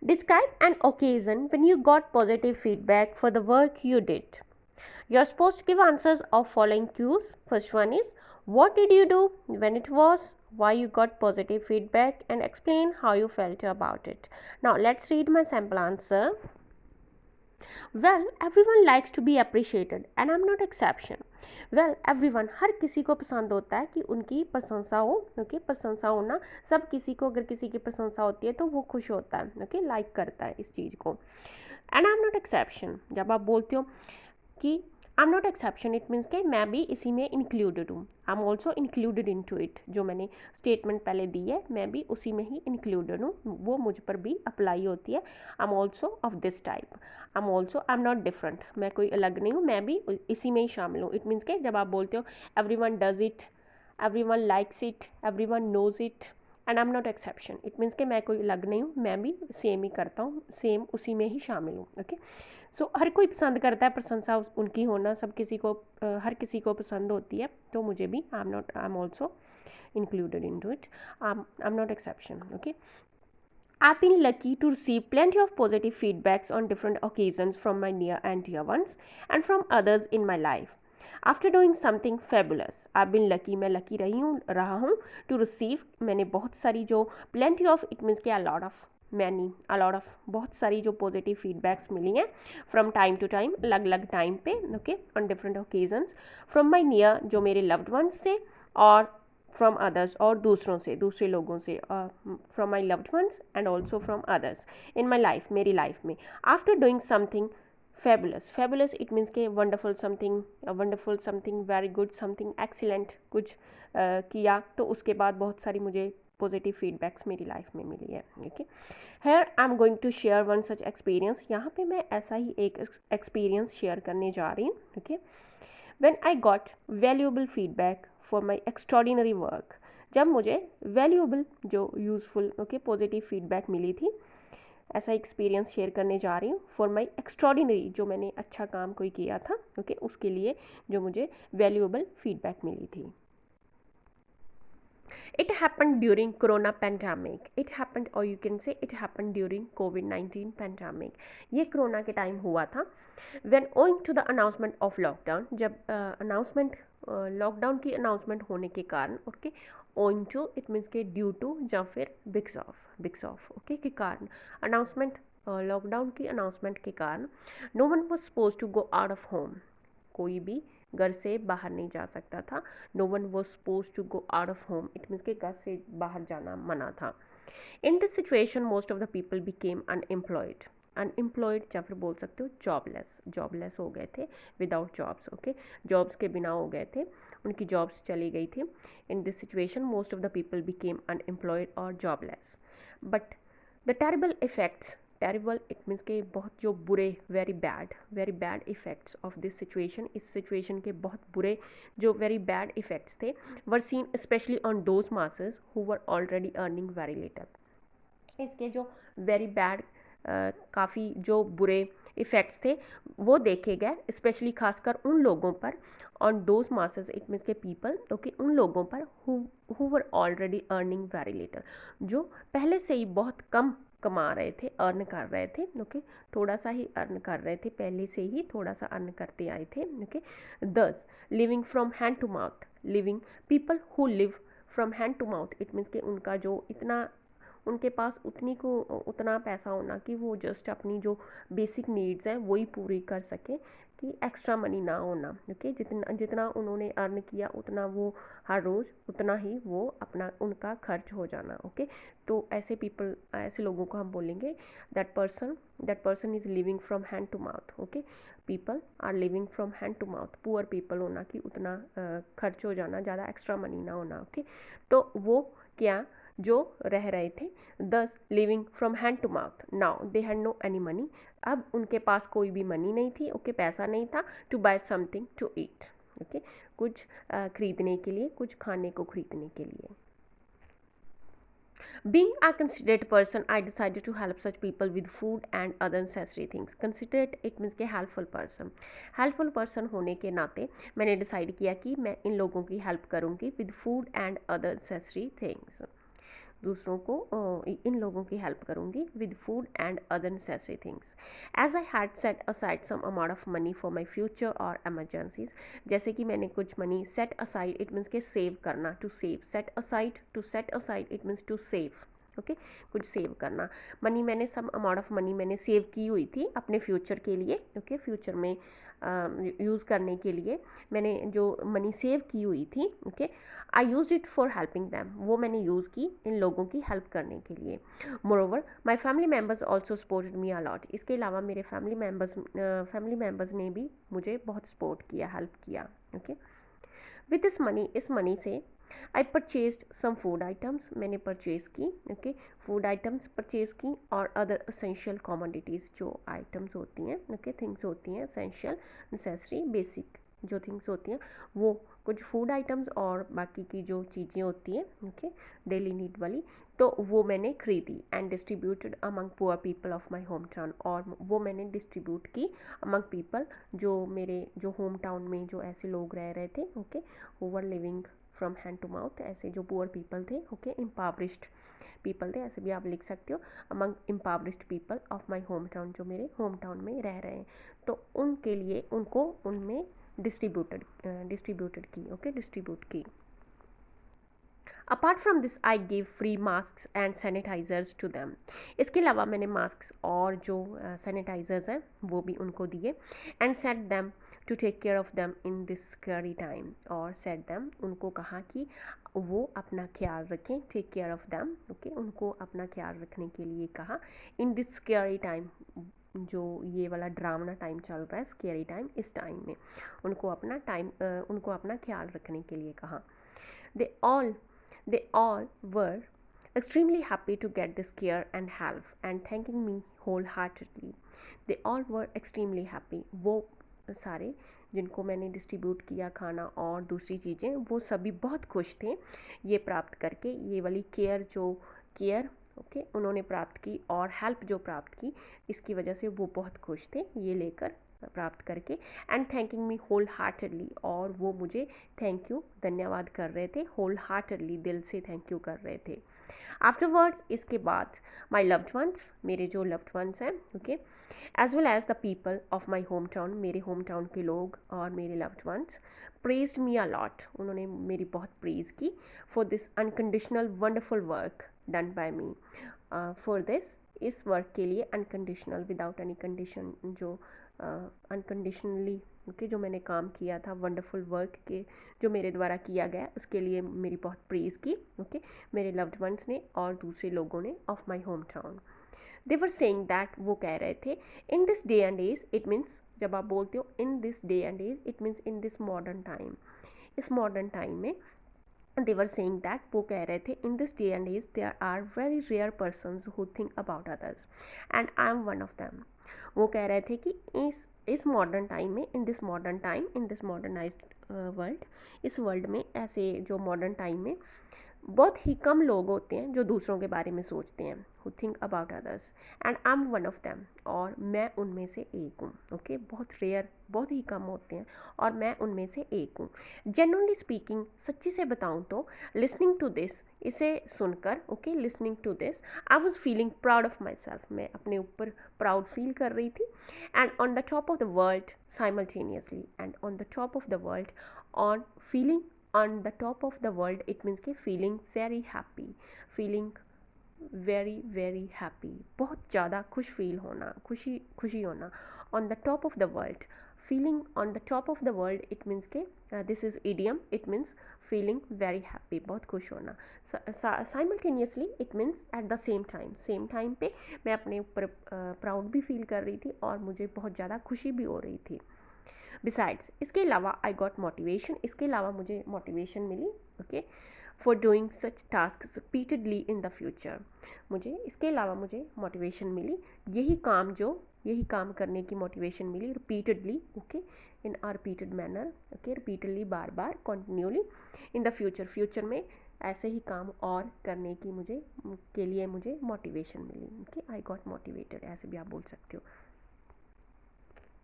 Describe an occasion when you got positive feedback for the work you did. You're supposed to give answers of following cues. First one is, what did you do, when it was, why you got positive feedback, and explain how you felt about it. Now let's read my sample answer. Well, everyone likes to be appreciated and I'm not exception. Well, everyone, हर किसी को पसंद होता है कि उनकी प्रशंसा हो. Okay, प्रशंसा होना, सब किसी को, अगर किसी की प्रशंसा होती है तो वो खुश होता है. ओके, लाइक करता है इस चीज़ को. And I am not exception. जब आप बोलते हो कि I am not exception, it means कि मैं भी इसी में इंक्लूडेड हूँ. I am also included into it. जो मैंने स्टेटमेंट पहले दी है, मैं भी उसी में ही इंक्लूडेड हूँ, वो मुझ पर भी अप्लाई होती है. आई am also of this type. I am also, I am not different, मैं कोई अलग नहीं हूँ, मैं भी इसी में ही शामिल हूँ. इट मीन्स के जब आप बोलते हो everyone does it, everyone likes it, everyone knows it, and I am not exception, it means के मैं कोई अलग नहीं हूँ, मैं भी सेम ही करता हूँ, सेम उसी में ही शामिल हूँ. ओके, सो हर कोई पसंद करता है प्रशंसा उनकी होना, सब किसी को हर किसी को पसंद होती है, तो मुझे भी आई am also included into it. I'm not exception. Okay, I've been lucky to receive plenty of positive feedbacks on different occasions from my near and dear ones and from others in my life. After doing something fabulous, I've been lucky, मैं lucky रहा हूँ to receive, मैंने बहुत सारी जो plenty of, it means कि a lot of बहुत सारी जो पॉजिटिव फीडबैक्स मिली हैं फ्रॉम टाइम टू टाइम, अलग अलग टाइम पे. Okay, on different occasions, from my near, जो मेरे लव्ड वंस से, और फ्रॉम अदर्स, और दूसरों से, दूसरे लोगों से, from my loved ones and also from others in my life, मेरी लाइफ में. After doing something fabulous, it means के wonderful something, very good something, excellent कुछ किया, तो उसके बाद बहुत सारी मुझे पॉजिटिव फीडबैक्स मेरी लाइफ में मिली है. Okay, here I am going to share one such experience. यहाँ पे मैं ऐसा ही एक एक्सपीरियंस शेयर करने जा रही हूँ. Okay, when I got valuable feedback for my extraordinary work. जब मुझे वैल्यूएबल, जो यूज़फुल, ओके, पॉजिटिव फीडबैक मिली थी, ऐसा एक्सपीरियंस शेयर करने जा रही हूँ. फॉर माई एक्स्ट्रॉर्डिनरी, जो मैंने अच्छा काम कोई किया था, ओके, उसके लिए जो मुझे वैल्यूएबल फीडबैक मिली थी. It happened during corona pandemic. It happened, or you can say it happened during COVID-19 pandemic. ये कोरोना के टाइम हुआ था. When owing to the announcement of lockdown, जब announcement लॉकडाउन की अनाउंसमेंट होने के कारण, okay, owing to, it means के ड्यू टू, या फिर बिक्स ऑफ, ओके, के कारण, अनाउंसमेंट, लॉकडाउन की अनाउंसमेंट के कारण, no one was suppose to go out of home. कोई भी घर से बाहर नहीं जा सकता था. No one was suppose to go out of home, it means के घर से बाहर जाना मना था. In this situation most of the people became unemployed, या फिर बोल सकते हो जॉबलेस हो गए थे, विदाउट जॉब्स. ओके, जॉब्स के बिना हो गए थे, उनकी जॉब्स चली गई थी. In this situation most of the people became unemployed और jobless. But the terrible, it means के बहुत जो बुरे, very bad effects of this situation, इस सिचुएशन के बहुत बुरे जो वेरी बैड इफ़ेक्ट्स थे, were seen specially on those masses who were already earning very little. इसके जो वेरी बैड, काफ़ी जो बुरे इफ़ेक्ट्स थे वो देखे गए, स्पेशली खासकर उन लोगों पर, on those masses, it means के पीपल, ओके, उन लोगों पर who were already earning very little, जो पहले से ही बहुत कम कमा रहे थे, अर्न कर रहे थे. ओके, थोड़ा सा ही अर्न कर रहे थे, पहले से ही थोड़ा सा अर्न करते आए थे. ओके, दस living from hand to mouth, living, people who live from hand to mouth, it means के उनका जो इतना, उनके पास उतना पैसा होना कि वो जस्ट अपनी जो बेसिक नीड्स हैं वही पूरी कर सकें, कि एक्स्ट्रा मनी ना होना. ओके, जितना उन्होंने अर्न किया उतना वो हर रोज़ उतना ही वो अपना, उनका खर्च हो जाना. ओके, तो ऐसे पीपल, ऐसे लोगों को हम बोलेंगे that person is living from hand to mouth. Okay, people are living from hand to mouth, poor people होना कि उतना खर्च हो जाना, ज़्यादा एक्स्ट्रा मनी ना होना. ओके, तो वो क्या जो रह रहे थे. 10 living from hand to mouth, now they had no any money, अब उनके पास कोई भी मनी नहीं थी. ओके, पैसा नहीं था. To buy something to eat, okay, कुछ खरीदने के लिए, कुछ खाने को खरीदने के लिए. Being a considerate person, I decided to help such people with food and other necessary things. Considerate, it means के helpful person. Helpful person होने के नाते मैंने डिसाइड किया कि मैं इन लोगों की हेल्प करूँगी with food and other necessary things. दूसरों को इन लोगों की हेल्प करूँगी with food and other necessary things. As I had set aside some amount of money for my future और एमरजेंसीज, जैसे कि मैंने कुछ money set aside, it means के सेव करना, to save, to set aside it means to save, okay, कुछ save करना। Money मैंने सम अमाउंट ऑफ मनी मैंने सेव की हुई थी अपने फ्यूचर के लिए, ओके, फ्यूचर में यूज़ करने के लिए मैंने जो मनी सेव की हुई थी, okay, I use it for helping them, वो मैंने यूज़ की इन लोगों की हेल्प करने के लिए। Moreover my family members also supported me a lot, इसके अलावा मेरे फैमिली मेम्बर्स ने भी मुझे बहुत सपोर्ट किया, हेल्प किया, ओके। विद दिस मनी, इस मनी से I purchase some food items, मैंने परचेज़ की, ओके, फूड आइटम्स परचेज़ की और अदर असेंशियल कमोडिटीज़, जो आइटम्स होती हैं, ओके, थिंग्स होती हैं, असेंशियल, नेसेसरी, बेसिक जो थिंग्स होती हैं, वो कुछ फूड आइटम्स और बाकी की जो चीज़ें होती हैं, ओके, डेली नीड वाली, तो वो मैंने खरीदी and distributed among poor people of my home town, और वो मैंने डिस्ट्रीब्यूट की अमंग पीपल, जो मेरे जो होम टाउन में जो ऐसे लोग रह रहे थे, okay, who were living from hand to mouth, ऐसे जो पुअर पीपल थे, ओके, इम्पावरिश्ड पीपल थे, ऐसे भी आप लिख सकते हो, among impoverished people of my home town, जो मेरे होम टाउन में रह रहे हैं, तो उनके लिए उनको उनमें डिस्ट्रीब्यूटेड की, ओके, डिस्ट्रीब्यूट की। Apart from this I give free mask and sanitizers to them, इसके अलावा मैंने मास्क और जो सैनिटाइज़र्स हैं वो भी उनको दिए, and set them to take care of them in this scary time, और सेट दैम, उनको कहा कि वो अपना ख्याल रखें, take care of them, okay, उनको अपना ख्याल रखने के लिए कहा, इन दिस स्कैरी टाइम, जो ये वाला ड्रामना टाइम चल रहा है, स्कैरी टाइम, इस टाइम में उनको अपना ख्याल रखने के लिए कहा। They all were extremely happy to get this care and help and thanking me wholeheartedly. They all were extremely happy. वो सारे जिनको मैंने डिस्ट्रीब्यूट किया खाना और दूसरी चीज़ें, वो सभी बहुत खुश थे ये प्राप्त करके, ये वाली केयर ओके उन्होंने प्राप्त की और हेल्प जो प्राप्त की, इसकी वजह से वो बहुत खुश थे ये लेकर, प्राप्त करके, and thanking me wholeheartedly, और वो मुझे थैंक यू, धन्यवाद कर रहे थे, होल हार्टेडली, दिल से थैंक यू कर रहे थे। आफ्टरवर्ड्स, इसके बाद, माई लव्ड वंस, मेरे जो लव्ड वंस हैं, okay, as well as the people of my home town, मेरे होम टाउन के लोग और मेरे loved ones, praised me a lot, उन्होंने मेरी बहुत प्रेज़ की, for this unconditional wonderful work done by me, for this, इस वर्क के लिए, अनकंडीशनल, विदाउट एनी कंडीशन, जो अनकंडीशनली ओके जो मैंने काम किया था, वंडरफुल वर्क के जो मेरे द्वारा किया गया, उसके लिए मेरी बहुत प्रेज़ की, ओके, मेरे लव्ड वंस ने और दूसरे लोगों ने of my home town. They were saying that, वो कह रहे थे, in this day and age, it means जब आप बोलते हो in this day and age, it means in this modern time, इस मॉडर्न टाइम में, they were saying that, वो कह रहे थे, in this day and age there are very rare persons who think about others and I am one of them। वो कह रहे थे कि इस मॉडर्न टाइम में, इन this modern time, in this modernised world, इस वर्ल्ड में, ऐसे जो मॉडर्न टाइम में बहुत ही कम लोग होते हैं जो दूसरों के बारे में सोचते हैं, who think about others and I'm one of them, और मैं उनमें से एक हूँ, ओके, बहुत रेयर, बहुत ही कम होते हैं और मैं उनमें से एक हूँ। जेन्युइनली स्पीकिंग, सच्ची से बताऊँ तो, लिसनिंग टू दिस, इसे सुनकर, okay, listening to this, I was feeling proud of myself, मैं अपने ऊपर प्राउड फील कर रही थी, and on the top of the world simultaneously, and on the top of the world, on feeling on the top of the world, it means कि feeling very happy, feeling very very happy, बहुत ज़्यादा खुश feel होना, खुशी होना, on the top of the world, feeling on the top of the world, it means कि this is idiom, it means feeling very happy, बहुत खुश होना, simultaneously it means at the same time पे मैं अपने ऊपर प्राउड भी feel कर रही थी और मुझे बहुत ज़्यादा खुशी भी हो रही थी। बिसाइड्स, इसके अलावा, आई गॉट मोटिवेशन, इसके अलावा मुझे मोटिवेशन मिली, okay, for doing such task repeatedly in the future, मुझे इसके अलावा मुझे मोटिवेशन मिली, यही काम करने की मोटिवेशन मिली, repeatedly, okay, in a repeated manner, okay, repeatedly, बार बार, कॉन्टिन्यूली, इन द फ्यूचर में ऐसे ही काम और करने की मुझे मोटिवेशन मिली, ओके, आई गॉट मोटिवेटेड, ऐसे भी आप बोल सकते हो।